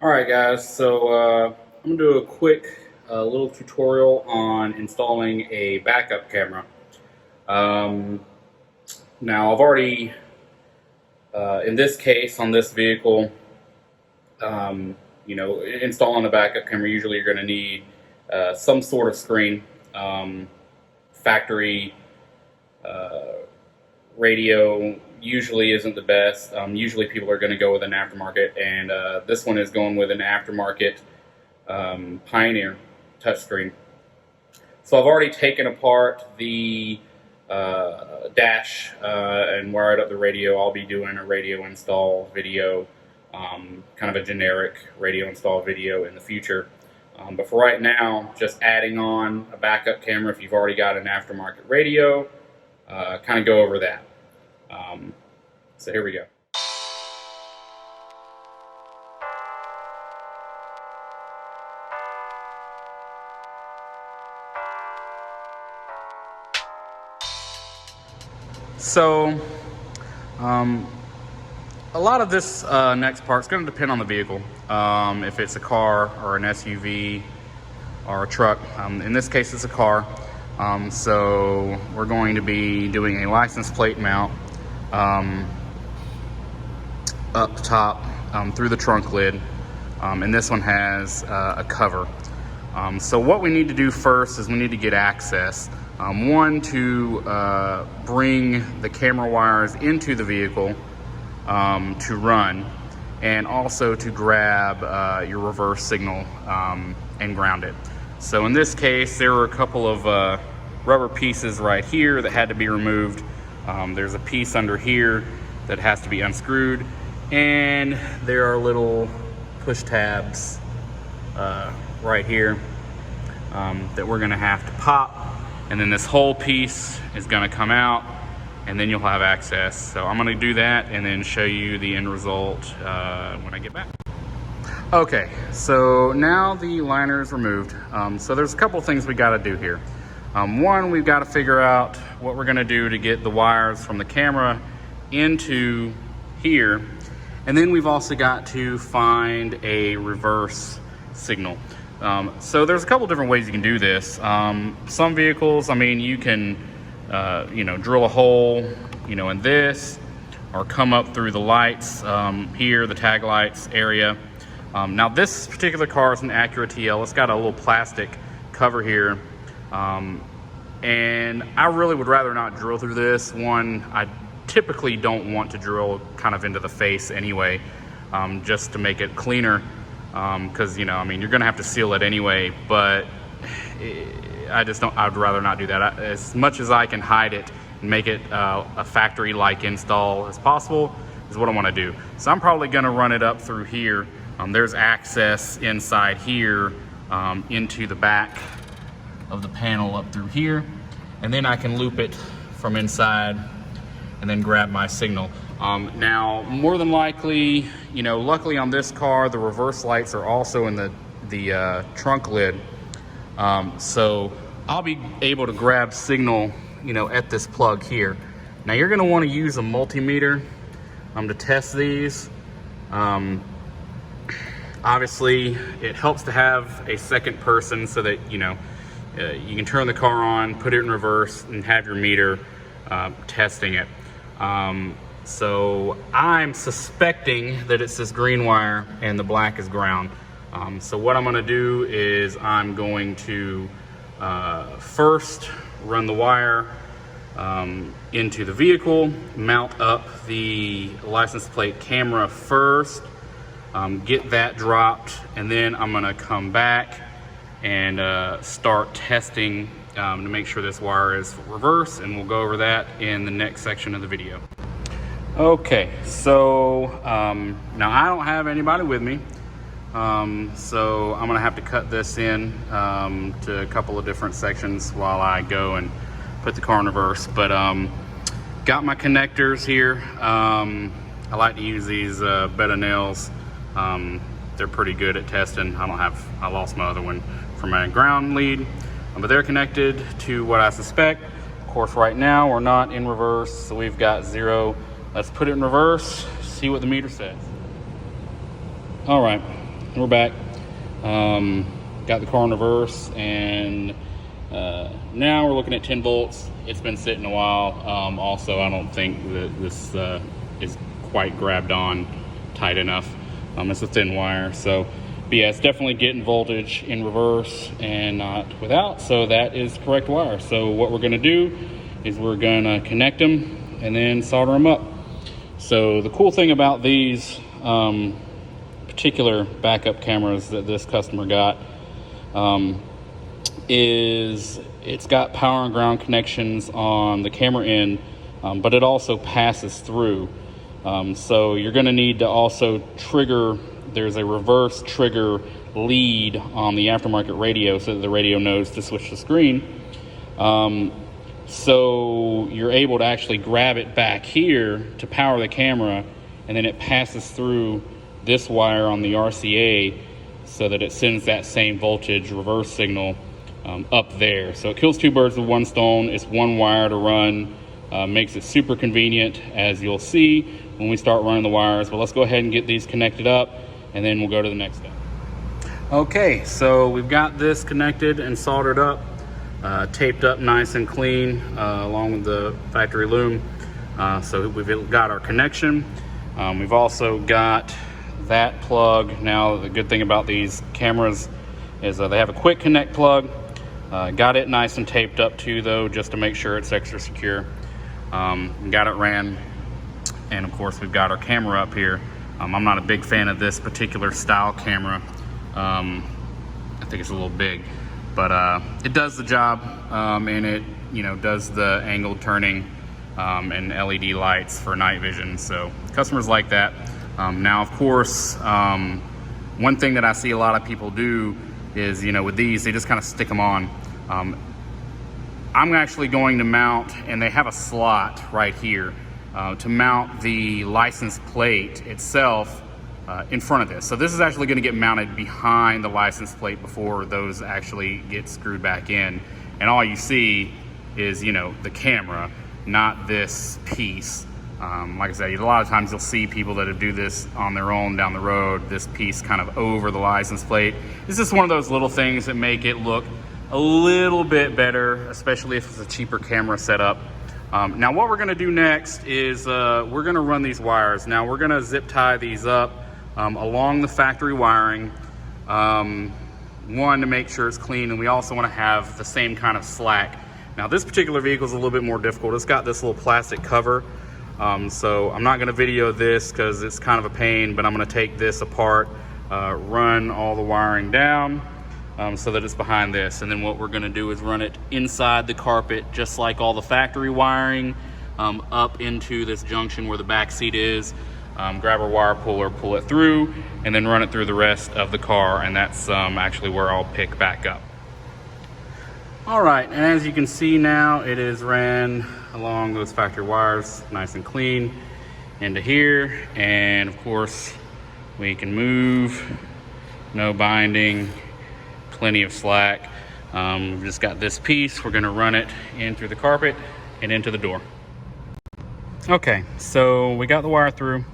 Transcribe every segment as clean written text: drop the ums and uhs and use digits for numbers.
Alright guys, so I'm going to do a quick little tutorial on installing a backup camera. Um, Now I've already, in this case, on this vehicle, installing a backup camera, usually you're going to need some sort of screen, factory radio usually isn't the best. Usually people are going to go with an aftermarket, and this one is going with an aftermarket Pioneer touchscreen. So I've already taken apart the dash and wired up the radio. I'll be doing a radio install video, kind of a generic radio install video in the future. But for right now, just adding on a backup camera if you've already got an aftermarket radio, kind of go over that. So here we go. So, a lot of this next part is going to depend on the vehicle. If it's a car or an SUV or a truck. In this case, it's a car. So we're going to be doing a license plate mount up top through the trunk lid, and this one has a cover. So what we need to do first is we need to get access. One, to bring the camera wires into the vehicle to run, and also to grab your reverse signal and ground it. So in this case, there were a couple of rubber pieces right here that had to be removed. There's a piece under here that has to be unscrewed, and there are little push tabs right here that we're gonna have to pop, and then this whole piece is gonna come out, and then you'll have access. So I'm gonna do that and then show you the end result when I get back. Okay, so now the liner is removed. So there's a couple things we gotta do here. One, we've got to figure out what we're going to do to get the wires from the camera into here. And then we've also got to find a reverse signal. So there's a couple different ways you can do this. Some vehicles, I mean, you can, drill a hole, in this, or come up through the lights here, the tag lights area. Now this particular car is an Acura TL. It's got a little plastic cover here. And I really would rather not drill through this. One, I typically don't want to drill kind of into the face anyway, just to make it cleaner, because you're gonna have to seal it anyway, but I'd rather not do that. As much as I can hide it and make it a factory-like install as possible is what I want to do. So I'm probably gonna run it up through here. There's access inside here into the back of the panel up through here, and then I can loop it from inside and then grab my signal. Now, more than likely, luckily on this car, the reverse lights are also in the trunk lid, so I'll be able to grab signal, at this plug here. Now, you're going to want to use a multimeter to test these. Obviously, it helps to have a second person so that you can turn the car on, put it in reverse, and have your meter testing it. So I'm suspecting that it's this green wire and the black is ground. So what I'm going to do is I'm going to first run the wire into the vehicle, mount up the license plate camera first, get that dropped, and then I'm going to come back and start testing to make sure this wire is reverse, and we'll go over that in the next section of the video. Okay, so now I don't have anybody with me, so I'm gonna have to cut this in to a couple of different sections while I go and put the car in reverse. But got my connectors here. I like to use these Beta nails. They're pretty good at testing. I lost my other one for my ground lead, but they're connected to what I suspect. Of course, right now we're not in reverse, so we've got 0. Let's put it in reverse, see what the meter says. All right, we're back. Got the car in reverse, and now we're looking at 10 volts. It's been sitting a while. Also, I don't think that this is quite grabbed on tight enough. It's a thin wire, so but yeah, it's definitely getting voltage in reverse and not without, so that is the correct wire. So what we're gonna do is we're gonna connect them and then solder them up. So the cool thing about these particular backup cameras that this customer got is it's got power and ground connections on the camera end, but it also passes through. So you're going to need to also trigger, there's a reverse trigger lead on the aftermarket radio so that the radio knows to switch the screen. So you're able to actually grab it back here to power the camera, and then it passes through this wire on the RCA so that it sends that same voltage reverse signal up there. So it kills two birds with one stone. It's one wire to run, makes it super convenient, as you'll see when we start running the wires. But let's go ahead and get these connected up, and then we'll go to the next step. Okay, so we've got this connected and soldered up, taped up nice and clean along with the factory loom. So we've got our connection. We've also got that plug. Now the good thing about these cameras is they have a quick connect plug. Got it nice and taped up too, though, just to make sure it's extra secure. Got it ran, and of course we've got our camera up here. I'm not a big fan of this particular style camera. I think it's a little big, but it does the job, and it does the angled turning and LED lights for night vision. So customers like that. Now, of course, one thing that I see a lot of people do is, with these, they just kind of stick them on. I'm actually going to mount, and they have a slot right here to mount the license plate itself in front of this. So this is actually going to get mounted behind the license plate before those actually get screwed back in. And all you see is, the camera, not this piece. Like I said, a lot of times you'll see people that do this on their own down the road, this piece kind of over the license plate. It's just one of those little things that make it look a little bit better, especially if it's a cheaper camera setup. Now what we're gonna do next is we're gonna run these wires. Now we're gonna zip tie these up along the factory wiring. One, to make sure it's clean, and we also wanna have the same kind of slack. Now this particular vehicle is a little bit more difficult. It's got this little plastic cover. So I'm not going to video this because it's kind of a pain, but I'm going to take this apart, run all the wiring down so that it's behind this. And then what we're going to do is run it inside the carpet, just like all the factory wiring, up into this junction where the back seat is. Grab our wire puller, pull it through, and then run it through the rest of the car. And that's actually where I'll pick back up. All right, and as you can see now, it is ran along those factory wires, nice and clean, into here. And of course, we can move, no binding, plenty of slack. We've just got this piece. We're gonna run it in through the carpet and into the door. Okay, so we got the wire through.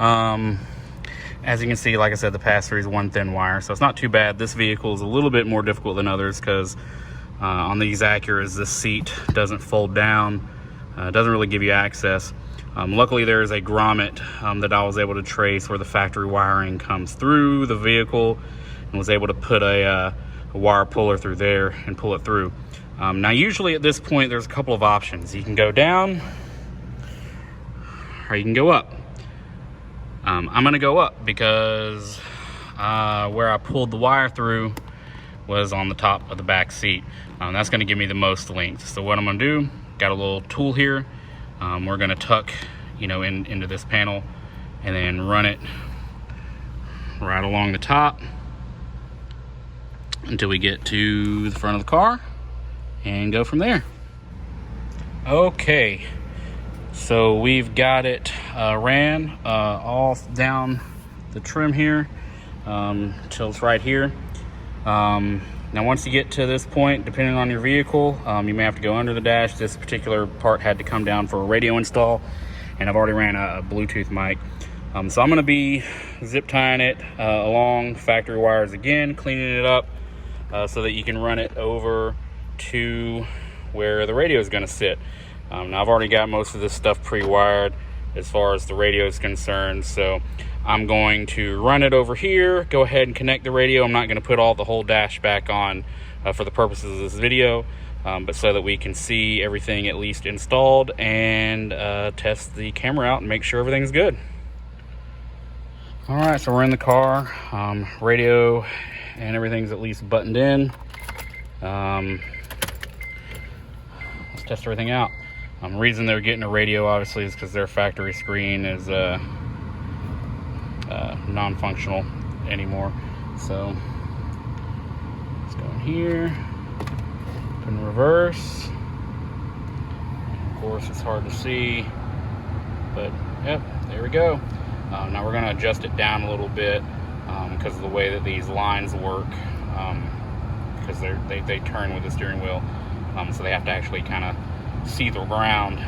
As you can see, like I said, the pass-through is one thin wire, so it's not too bad. This vehicle is a little bit more difficult than others because on these Acuras, this seat doesn't fold down, doesn't really give you access. Luckily, there is a grommet that I was able to trace where the factory wiring comes through the vehicle, and was able to put a wire puller through there and pull it through. Now, usually at this point, there's a couple of options. You can go down, or you can go up. I'm gonna go up because where I pulled the wire through was on the top of the back seat. That's gonna give me the most length. So what I'm gonna do, got a little tool here. We're gonna tuck, into this panel and then run it right along the top until we get to the front of the car and go from there. Okay, so we've got it ran all down the trim here till it's right here. Now once you get to this point, depending on your vehicle, you may have to go under the dash. This particular part had to come down for a radio install, and I've already ran a Bluetooth mic. So I'm going to be zip tying it along factory wires again, cleaning it up so that you can run it over to where the radio is going to sit. Now I've already got most of this stuff pre-wired as far as the radio is concerned, so I'm going to run it over here, go ahead and connect the radio. I'm not going to put the whole dash back on for the purposes of this video, but so that we can see everything at least installed and test the camera out and make sure everything's good. All right, so we're in the car. Radio and everything's at least buttoned in. Let's test everything out. The reason they're getting a radio, obviously, is because their factory screen is non-functional anymore. So let's go in here, put in reverse. Of course, it's hard to see, but yep, there we go. Now we're going to adjust it down a little bit because of the way that these lines work, because they turn with the steering wheel, so they have to actually kind of see the ground.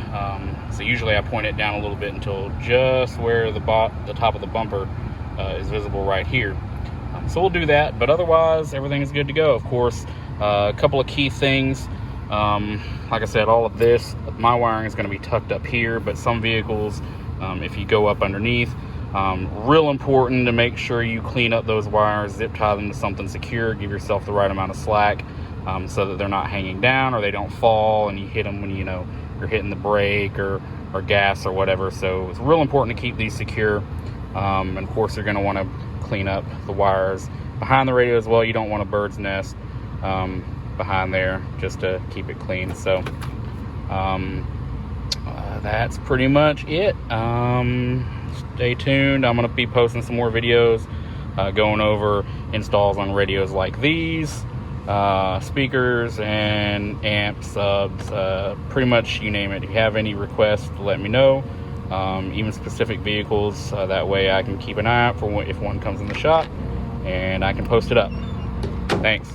So usually I point it down a little bit until just where the top of the bumper is visible right here. So we'll do that, but otherwise everything is good to go. Of course, a couple of key things. Like I said, all of this, my wiring is going to be tucked up here, but some vehicles, if you go up underneath, real important to make sure you clean up those wires, zip tie them to something secure, give yourself the right amount of slack, so that they're not hanging down or they don't fall and you hit them when you're hitting the brake or gas or whatever. So it's real important to keep these secure. And of course, you're going to want to clean up the wires behind the radio as well. You don't want a bird's nest behind there, just to keep it clean. So that's pretty much it. Stay tuned. I'm going to be posting some more videos going over installs on radios like these, speakers and amps, subs, pretty much you name it. If you have any requests, let me know. Even specific vehicles, that way I can keep an eye out for if one comes in the shop and I can post it up. Thanks.